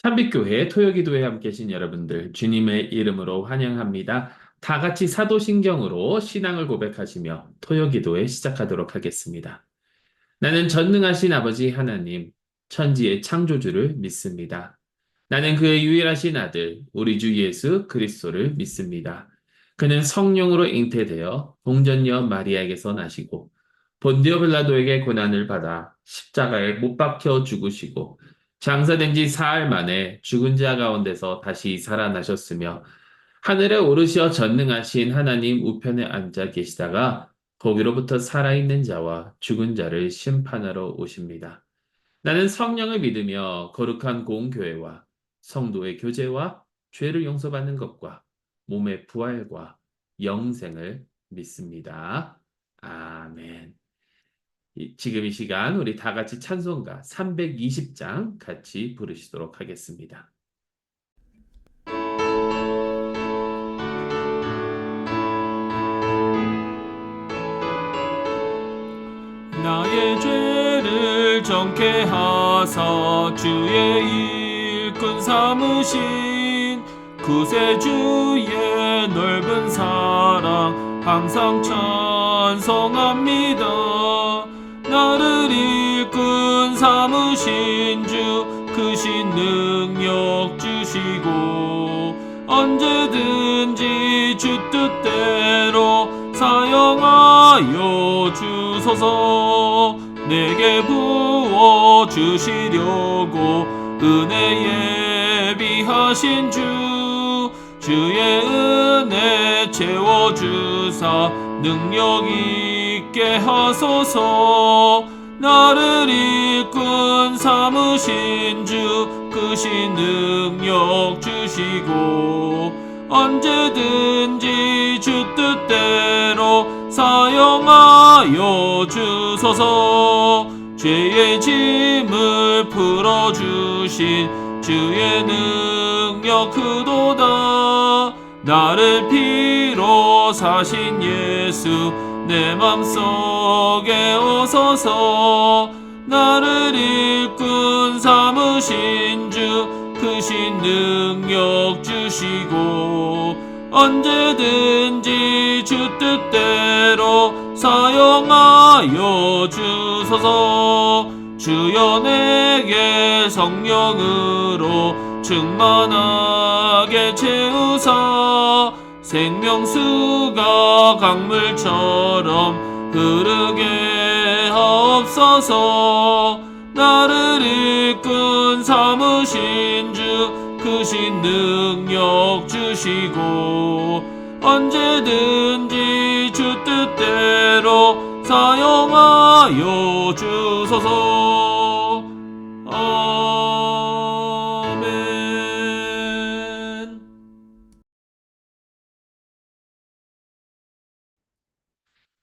참빛교회 토요기도에 함께 계신 여러분들 주님의 이름으로 환영합니다. 다 같이 사도신경으로 신앙을 고백하시며 토요기도에 시작하도록 하겠습니다. 나는 전능하신 아버지 하나님, 천지의 창조주를 믿습니다. 나는 그의 유일하신 아들, 우리 주 예수 그리스도를 믿습니다. 그는 성령으로 잉태되어 동전녀 마리아에게서 나시고 본디오 빌라도에게 고난을 받아 십자가에 못 박혀 죽으시고 장사된 지 사흘 만에 죽은 자 가운데서 다시 살아나셨으며 하늘에 오르시어 전능하신 하나님 우편에 앉아 계시다가 거기로부터 살아있는 자와 죽은 자를 심판하러 오십니다. 나는 성령을 믿으며 거룩한 공교회와 성도의 교제와 죄를 용서받는 것과 몸의 부활과 영생을 믿습니다. 아멘. 지금 이 시간 우리 다 같이 찬송가 320장 같이 부르시도록 하겠습니다. 나의 죄를 정케 하사 주의 일꾼 삼으신 구세주의 넓은 사랑 항상 찬송합니다. 나를 일꾼 삼으신 주 크신 능력 주시고 언제든지 주 뜻대로 사용하여 주소서. 내게 부어 주시려고 은혜 예비하신 주의 은혜 채워주사 능력 있게 하소서. 나를 일꾼 삼으신 주 크신 능력 주시고 언제든지 주 뜻대로 사용하여 주소서. 죄의 짐을 풀어주신 주의 능력 크도다. 나를 피로 사신 예수 내 맘속에 오소서. 나를 일꾼 삼으신 주 크신 능력 주시고 언제든지 주 뜻대로 사용하여 주소서. 주여 내게 성령으로 충만하게 채우사 생명수가 강물처럼 흐르게 하옵소서. 나를 일꾼 삼으신 주 크신 능력 주시고 언제든지 주 뜻대로 사용하여 주소서. 아멘.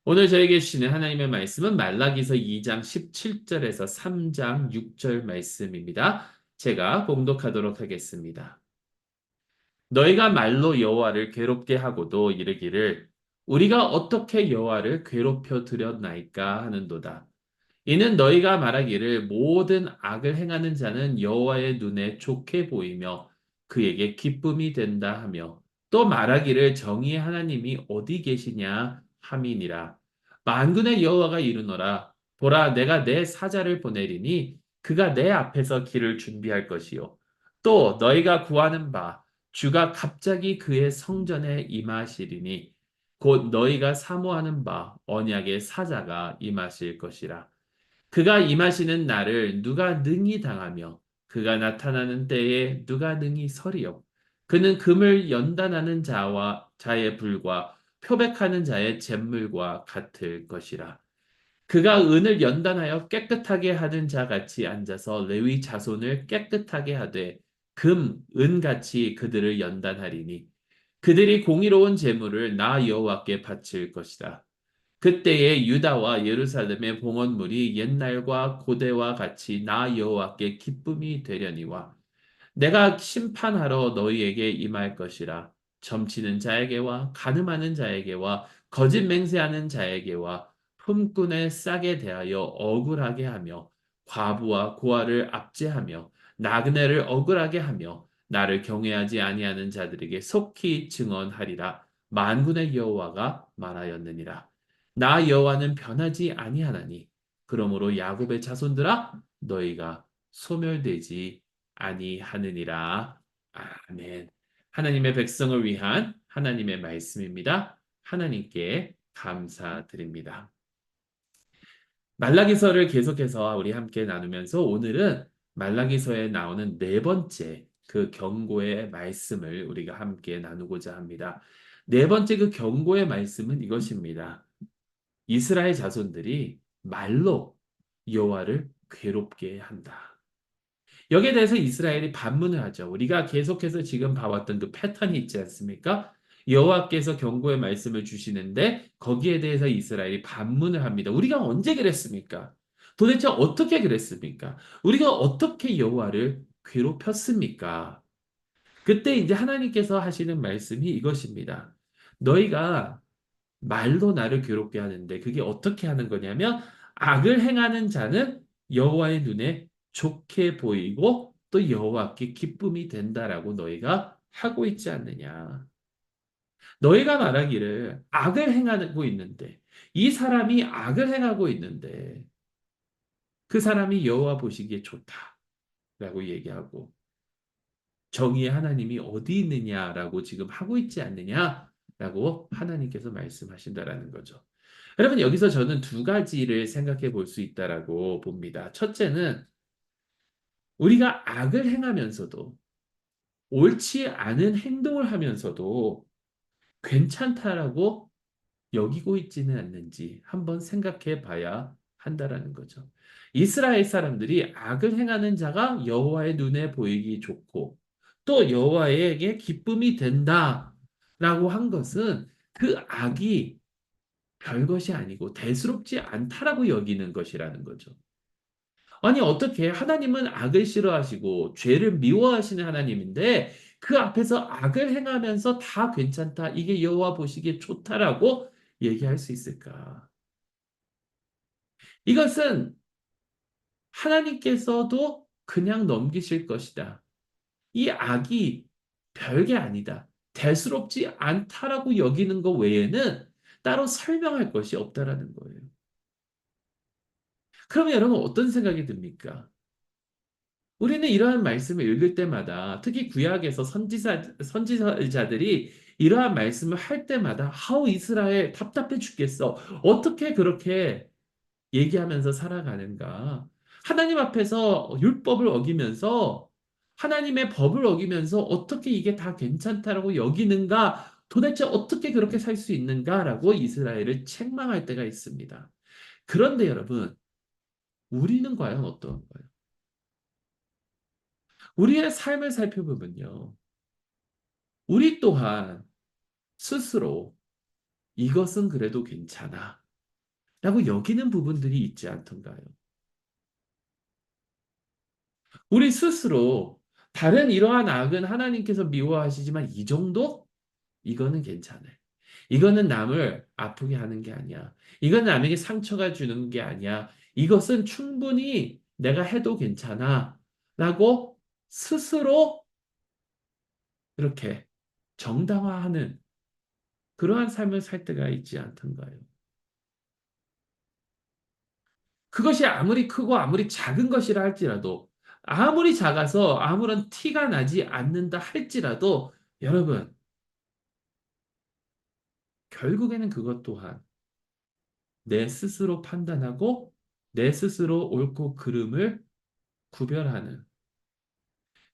오늘 저에게 주시는 하나님의 말씀은 말라기서 2장 17절에서 3장 6절 말씀입니다. 제가 봉독하도록 하겠습니다. 너희가 말로 여호와를 괴롭게 하고도 이르기를 우리가 어떻게 여호와를 괴롭혀 드렸나이까 하는도다. 이는 너희가 말하기를 모든 악을 행하는 자는 여호와의 눈에 좋게 보이며 그에게 기쁨이 된다 하며 또 말하기를 정의의 하나님이 어디 계시냐 함이니라. 만군의 여호와가 이르노라. 보라 내가 내 사자를 보내리니 그가 내 앞에서 길을 준비할 것이요 또 너희가 구하는 바 주가 갑자기 그의 성전에 임하시리니 곧 너희가 사모하는 바 언약의 사자가 임하실 것이라. 그가 임하시는 날을 누가 능히 당하며 그가 나타나는 때에 누가 능히 서리요. 그는 금을 연단하는 자의 불과 표백하는 자의 잿물과 같을 것이라. 그가 은을 연단하여 깨끗하게 하는 자 같이 앉아서 레위 자손을 깨끗하게 하되 은같이 그들을 연단하리니 그들이 공의로운 제물을 나 여호와께 바칠 것이다. 그때에 유다와 예루살렘의 봉헌물이 옛날과 고대와 같이 나 여호와께 기쁨이 되려니와 내가 심판하러 너희에게 임할 것이라. 점치는 자에게와 간음하는 자에게와 거짓 맹세하는 자에게와 품꾼을 싸게 대하여 억울하게 하며 과부와 고아를 압제하며 나그네를 억울하게 하며 나를 경외하지 아니하는 자들에게 속히 증언하리라. 만군의 여호와가 말하였느니라. 나 여호와는 변하지 아니하나니 그러므로 야곱의 자손들아 너희가 소멸되지 아니하느니라. 아멘. 하나님의 백성을 위한 하나님의 말씀입니다. 하나님께 감사드립니다. 말라기서를 계속해서 우리 함께 나누면서 오늘은 말라기서에 나오는 네 번째 그 경고의 말씀을 우리가 함께 나누고자 합니다. 네 번째 그 경고의 말씀은 이것입니다. 이스라엘 자손들이 말로 여호와를 괴롭게 한다. 여기에 대해서 이스라엘이 반문을 하죠. 우리가 계속해서 지금 봐왔던 그 패턴이 있지 않습니까? 여호와께서 경고의 말씀을 주시는데 거기에 대해서 이스라엘이 반문을 합니다. 우리가 언제 그랬습니까? 도대체 어떻게 그랬습니까? 우리가 어떻게 여호와를 괴롭혔습니까? 그때 이제 하나님께서 하시는 말씀이 이것입니다. 너희가 말로 나를 괴롭게 하는데 그게 어떻게 하는 거냐면 악을 행하는 자는 여호와의 눈에 좋게 보이고 또 여호와께 기쁨이 된다라고 너희가 하고 있지 않느냐. 너희가 말하기를 악을 행하고 있는데 이 사람이 악을 행하고 있는데 그 사람이 여호와 보시기에 좋다라고 얘기하고 정의의 하나님이 어디 있느냐라고 지금 하고 있지 않느냐라고 하나님께서 말씀하신다라는 거죠. 여러분, 여기서 저는 두 가지를 생각해 볼 수 있다라고 봅니다. 첫째는 우리가 악을 행하면서도 옳지 않은 행동을 하면서도 괜찮다라고 여기고 있지는 않는지 한번 생각해 봐야 한다라는 거죠. 이스라엘 사람들이 악을 행하는 자가 여호와의 눈에 보이기 좋고 또 여호와에게 기쁨이 된다라고 한 것은 그 악이 별것이 아니고 대수롭지 않다라고 여기는 것이라는 거죠. 아니, 어떻게 하나님은 악을 싫어하시고 죄를 미워하시는 하나님인데 그 앞에서 악을 행하면서 다 괜찮다, 이게 여호와 보시기에 좋다라고 얘기할 수 있을까? 이것은 하나님께서도 그냥 넘기실 것이다. 이 악이 별게 아니다. 대수롭지 않다라고 여기는 것 외에는 따로 설명할 것이 없다라는 거예요. 그러면 여러분 어떤 생각이 듭니까? 우리는 이러한 말씀을 읽을 때마다 특히 구약에서 선지자들이 이러한 말씀을 할 때마다 하우 이스라엘 답답해 죽겠어. 어떻게 그렇게 얘기하면서 살아가는가? 하나님 앞에서 율법을 어기면서 하나님의 법을 어기면서 어떻게 이게 다 괜찮다라고 여기는가? 도대체 어떻게 그렇게 살 수 있는가라고 이스라엘을 책망할 때가 있습니다. 그런데 여러분, 우리는 과연 어떤가요? 우리의 삶을 살펴보면요. 우리 또한 스스로 이것은 그래도 괜찮아 라고 여기는 부분들이 있지 않던가요? 우리 스스로 다른 이러한 악은 하나님께서 미워하시지만 이 정도? 이거는 괜찮아. 이거는 남을 아프게 하는 게 아니야. 이건 남에게 상처가 주는 게 아니야. 이것은 충분히 내가 해도 괜찮아. 라고 스스로 이렇게 정당화하는 그러한 삶을 살 때가 있지 않던가요? 그것이 아무리 크고 아무리 작은 것이라 할지라도 아무리 작아서 아무런 티가 나지 않는다 할지라도 여러분, 결국에는 그것 또한 내 스스로 판단하고 내 스스로 옳고 그름을 구별하는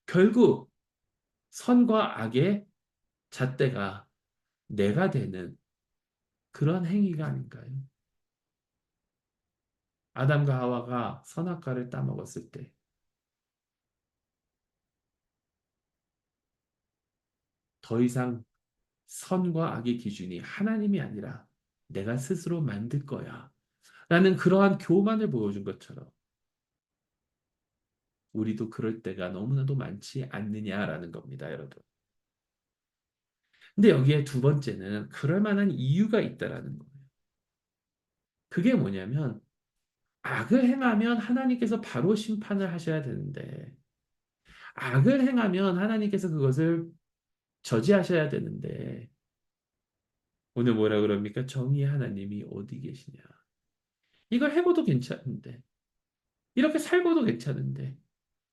결국 선과 악의 잣대가 내가 되는 그런 행위가 아닌가요? 아담과 하와가 선악과를 따먹었을 때 더 이상 선과 악의 기준이 하나님이 아니라 내가 스스로 만들 거야. 라는 그러한 교만을 보여준 것처럼 우리도 그럴 때가 너무나도 많지 않느냐라는 겁니다, 여러분. 근데 여기에 두 번째는 그럴 만한 이유가 있다라는 거예요. 그게 뭐냐면 악을 행하면 하나님께서 바로 심판을 하셔야 되는데 악을 행하면 하나님께서 그것을 저지하셔야 되는데 오늘 뭐라 그럽니까? 정의의 하나님이 어디 계시냐? 이걸 해고도 괜찮은데 이렇게 살고도 괜찮은데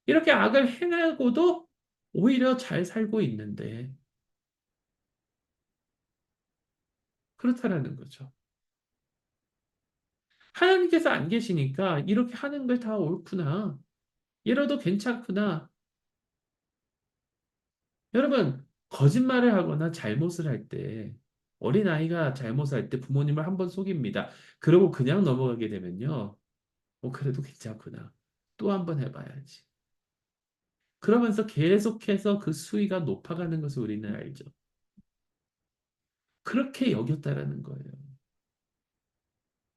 이렇게 악을 행하고도 오히려 잘 살고 있는데 그렇다라는 거죠. 하나님께서 안 계시니까 이렇게 하는 걸 다 옳구나. 이러도 괜찮구나. 여러분, 거짓말을 하거나 잘못을 할 때, 어린아이가 잘못을 할 때 부모님을 한번 속입니다. 그러고 그냥 넘어가게 되면요. 그래도 괜찮구나. 또 한번 해봐야지. 그러면서 계속해서 그 수위가 높아가는 것을 우리는 알죠. 그렇게 여겼다라는 거예요.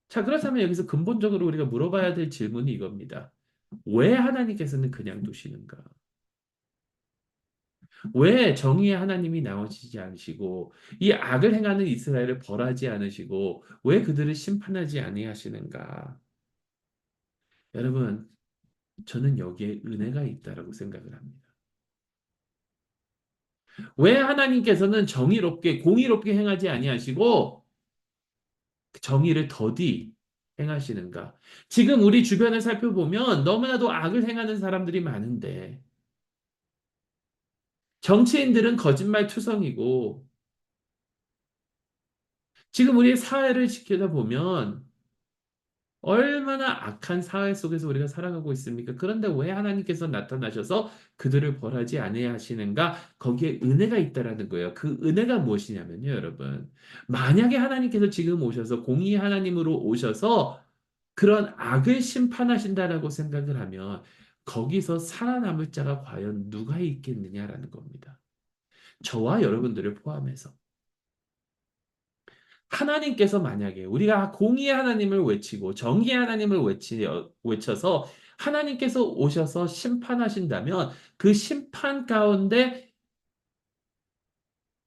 자, 그렇다면 여기서 근본적으로 우리가 물어봐야 될 질문이 이겁니다. 왜 하나님께서는 그냥 두시는가? 왜 정의의 하나님이 나오시지 않으시고 이 악을 행하는 이스라엘을 벌하지 않으시고 왜 그들을 심판하지 아니하시는가? 여러분, 저는 여기에 은혜가 있다라고 생각을 합니다. 왜 하나님께서는 정의롭게 공의롭게 행하지 아니하시고 정의를 더디 행하시는가? 지금 우리 주변을 살펴보면 너무나도 악을 행하는 사람들이 많은데 정치인들은 거짓말 투성이고 지금 우리 사회를 지켜다 보면 얼마나 악한 사회 속에서 우리가 살아가고 있습니까? 그런데 왜 하나님께서 나타나셔서 그들을 벌하지 아니하시는가? 거기에 은혜가 있다라는 거예요. 그 은혜가 무엇이냐면요, 여러분. 만약에 하나님께서 지금 오셔서 공의 하나님으로 오셔서 그런 악을 심판하신다라고 생각을 하면 거기서 살아남을 자가 과연 누가 있겠느냐라는 겁니다. 저와 여러분들을 포함해서. 하나님께서 만약에 우리가 공의의 하나님을 외치고 정의의 하나님을 외쳐서 하나님께서 오셔서 심판하신다면 그 심판 가운데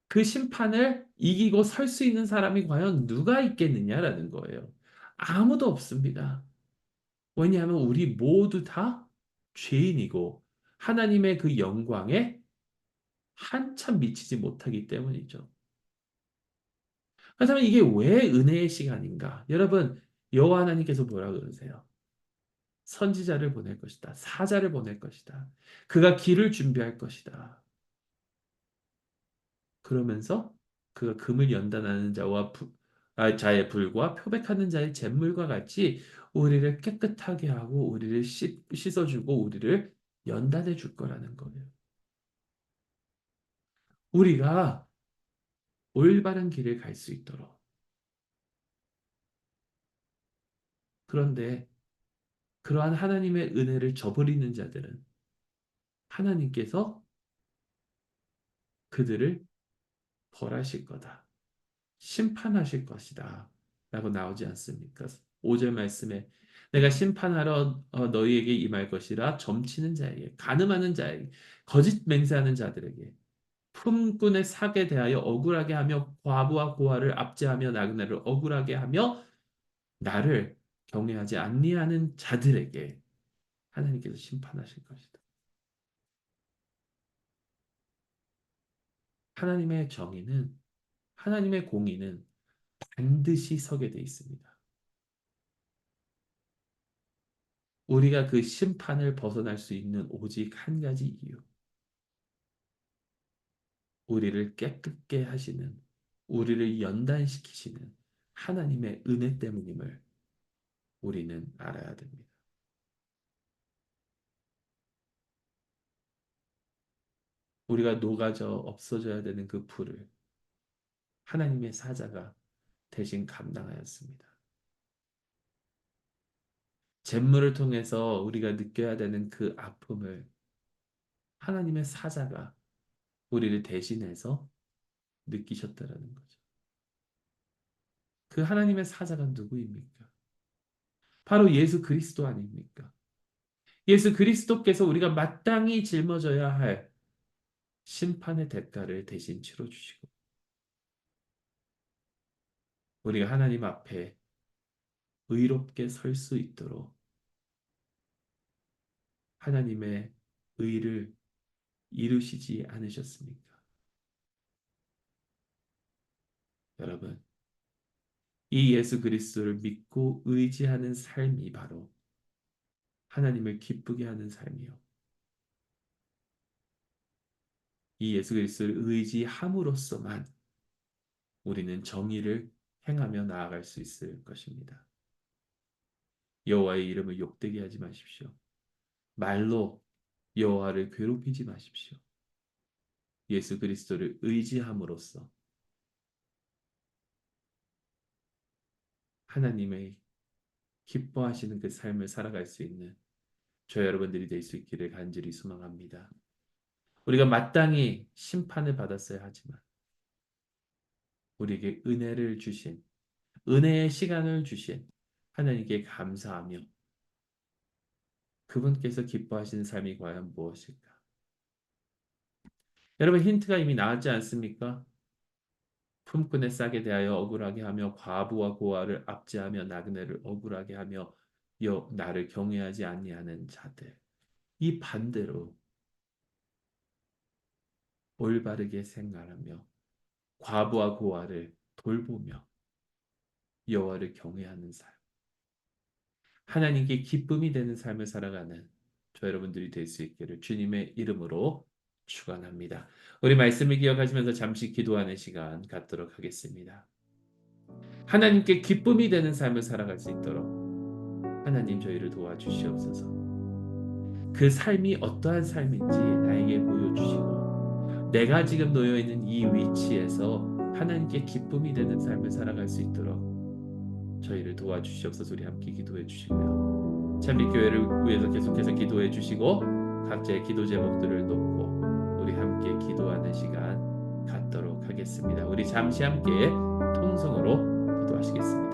그 심판을 이기고 설 수 있는 사람이 과연 누가 있겠느냐라는 거예요. 아무도 없습니다. 왜냐하면 우리 모두 다 죄인이고 하나님의 그 영광에 한참 미치지 못하기 때문이죠. 그렇다면 이게 왜 은혜의 시간인가? 여러분, 여호와 하나님께서 뭐라 그러세요? 선지자를 보낼 것이다. 사자를 보낼 것이다. 그가 길을 준비할 것이다. 그러면서 그가 금을 연단하는 자의 불과 표백하는 자의 잿물과 같이 우리를 깨끗하게 하고 우리를 씻어주고 우리를 연단해 줄 거라는 거예요. 우리가 올바른 길을 갈 수 있도록. 그런데 그러한 하나님의 은혜를 저버리는 자들은 하나님께서 그들을 벌하실 거다. 심판하실 것이다. 라고 나오지 않습니까? 5절 말씀에 내가 심판하러 너희에게 임할 것이라 점치는 자에게, 간음하는 자에게, 거짓 맹세하는 자들에게, 품꾼의 삭에 대하여 억울하게 하며 과부와 고아를 압제하며 나그네를 억울하게 하며 나를 경외하지 아니하는 자들에게 하나님께서 심판하실 것이다. 하나님의 정의는 하나님의 공의는 반드시 서게 돼 있습니다. 우리가 그 심판을 벗어날 수 있는 오직 한 가지 이유. 우리를 깨끗게 하시는, 우리를 연단시키시는 하나님의 은혜 때문임을 우리는 알아야 됩니다. 우리가 녹아져 없어져야 되는 그 불을 하나님의 사자가 대신 감당하였습니다. 잿물을 통해서 우리가 느껴야 되는 그 아픔을 하나님의 사자가 우리를 대신해서 느끼셨다라는 거죠. 그 하나님의 사자가 누구입니까? 바로 예수 그리스도 아닙니까? 예수 그리스도께서 우리가 마땅히 짊어져야 할 심판의 대가를 대신 치러주시고 우리가 하나님 앞에 의롭게 설 수 있도록 하나님의 의를 이루시지 않으셨습니까? 여러분, 이 예수 그리스도를 믿고 의지하는 삶이 바로 하나님을 기쁘게 하는 삶이요. 이 예수 그리스도를 의지함으로써만 우리는 정의를 행하며 나아갈 수 있을 것입니다. 여호와의 이름을 욕되게 하지 마십시오. 말로 여호와를 괴롭히지 마십시오. 예수 그리스도를 의지함으로써 하나님의 기뻐하시는 그 삶을 살아갈 수 있는 저 여러분들이 될 수 있기를 간절히 소망합니다. 우리가 마땅히 심판을 받았어야 하지만 우리에게 은혜를 주신 은혜의 시간을 주신 하나님께 감사하며 그분께서 기뻐하시는 삶이 과연 무엇일까? 여러분 힌트가 이미 나왔지 않습니까? 품꾼의 싹에 대하여 억울하게 하며 과부와 고아를 압제하며 나그네를 억울하게 하며 나를 경외하지 아니하는 자들. 이 반대로 올바르게 생활하며 과부와 고아를 돌보며 여호와를 경외하는 삶. 하나님께 기쁨이 되는 삶을 살아가는 저 여러분들이 될 수 있기를 주님의 이름으로 축원합니다. 우리 말씀을 기억하시면서 잠시 기도하는 시간 갖도록 하겠습니다. 하나님께 기쁨이 되는 삶을 살아갈 수 있도록 하나님 저희를 도와주시옵소서. 그 삶이 어떠한 삶인지 나에게 보여주시고 내가 지금 놓여 있는 이 위치에서 하나님께 기쁨이 되는 삶을 살아갈 수 있도록 저희를 도와주시옵소서. 우리 함께 기도해 주시고요. 참빛교회를 위해서 계속해서 기도해 주시고 각자의 기도 제목들을 놓고 우리 함께 기도하는 시간 갖도록 하겠습니다. 우리 잠시 함께 통성으로 기도하시겠습니다.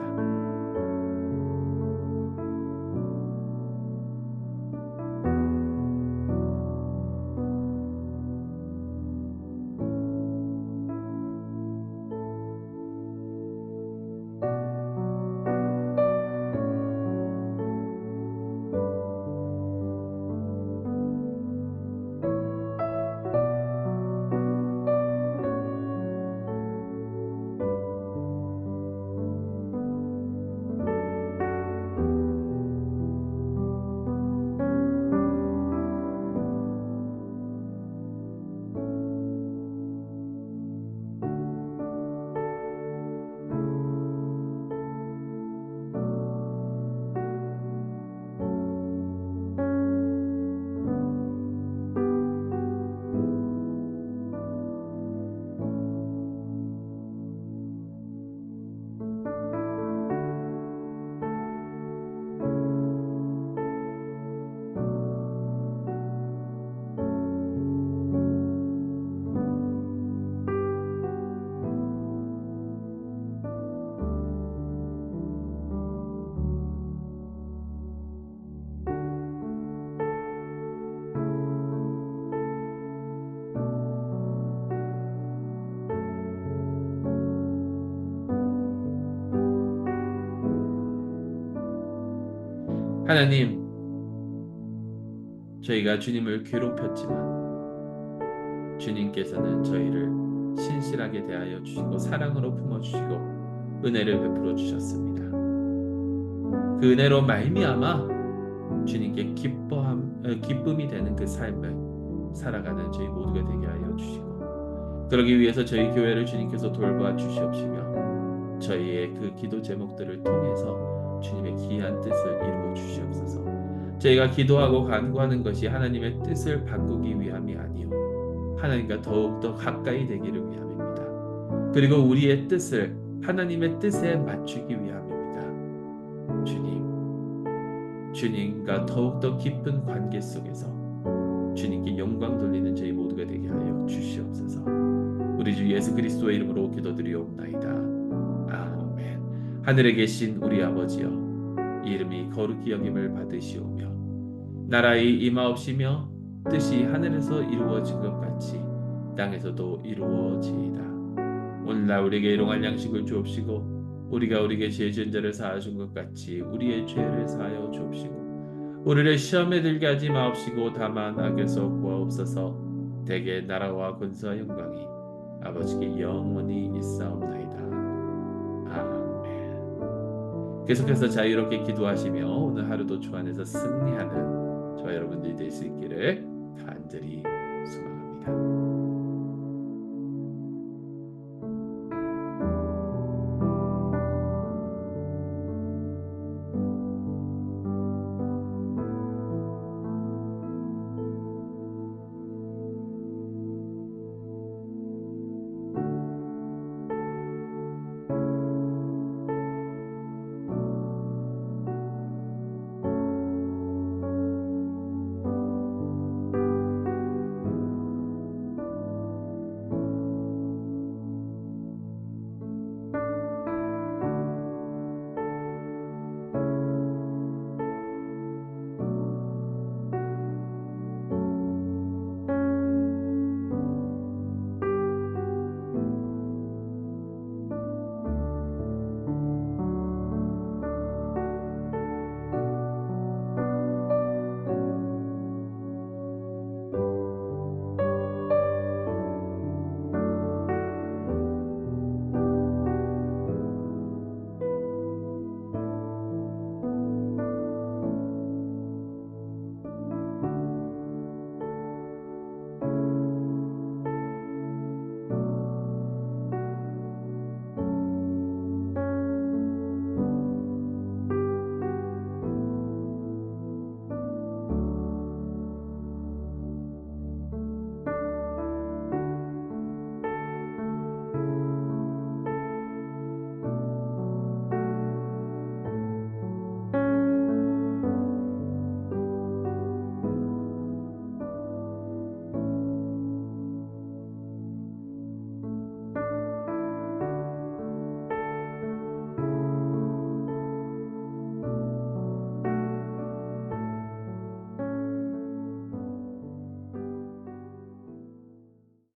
하나님, 저희가 주님을 괴롭혔지만 주님께서는 저희를 신실하게 대하여 주시고 사랑으로 품어주시고 은혜를 베풀어 주셨습니다. 그 은혜로 말미암아 주님께 기쁨이 되는 그 삶을 살아가는 저희 모두가 되게 하여 주시고 그러기 위해서 저희 교회를 주님께서 돌봐 주시옵시며 저희의 그 기도 제목들을 통해서 주님의 귀한 뜻을 이루어 주시옵소서. 저희가 기도하고 간구하는 것이 하나님의 뜻을 바꾸기 위함이 아니요 하나님과 더욱더 가까이 되기를 위함입니다. 그리고 우리의 뜻을 하나님의 뜻에 맞추기 위함입니다. 주님과 더욱더 깊은 관계 속에서 주님께 영광 돌리는 저희 모두가 되게 하여 주시옵소서. 우리 주 예수 그리스도의 이름으로 기도드리옵나이다. 아멘. 하늘에 계신 우리 아버지여, 이름이 거룩히 여김을 받으시오며 나라의 임하옵시며 뜻이 하늘에서 이루어진 것 같이 땅에서도 이루어지이다. 오늘날 우리에게 일용할 양식을 주옵시고 우리가 우리에게 죄 지은 자를 사하여 준 것 같이 우리의 죄를 사하여 주옵시고 우리를 시험에 들게 하지 마옵시고 다만 악에서 구하옵소서. 대개 나라와 권세와 영광이 아버지께 영원히 있사옵나이다. 아멘. 계속해서 자유롭게 기도하시며 오늘 하루도 주 안에서 승리하는 저와 여러분들이 될 수 있기를 간절히 소망합니다.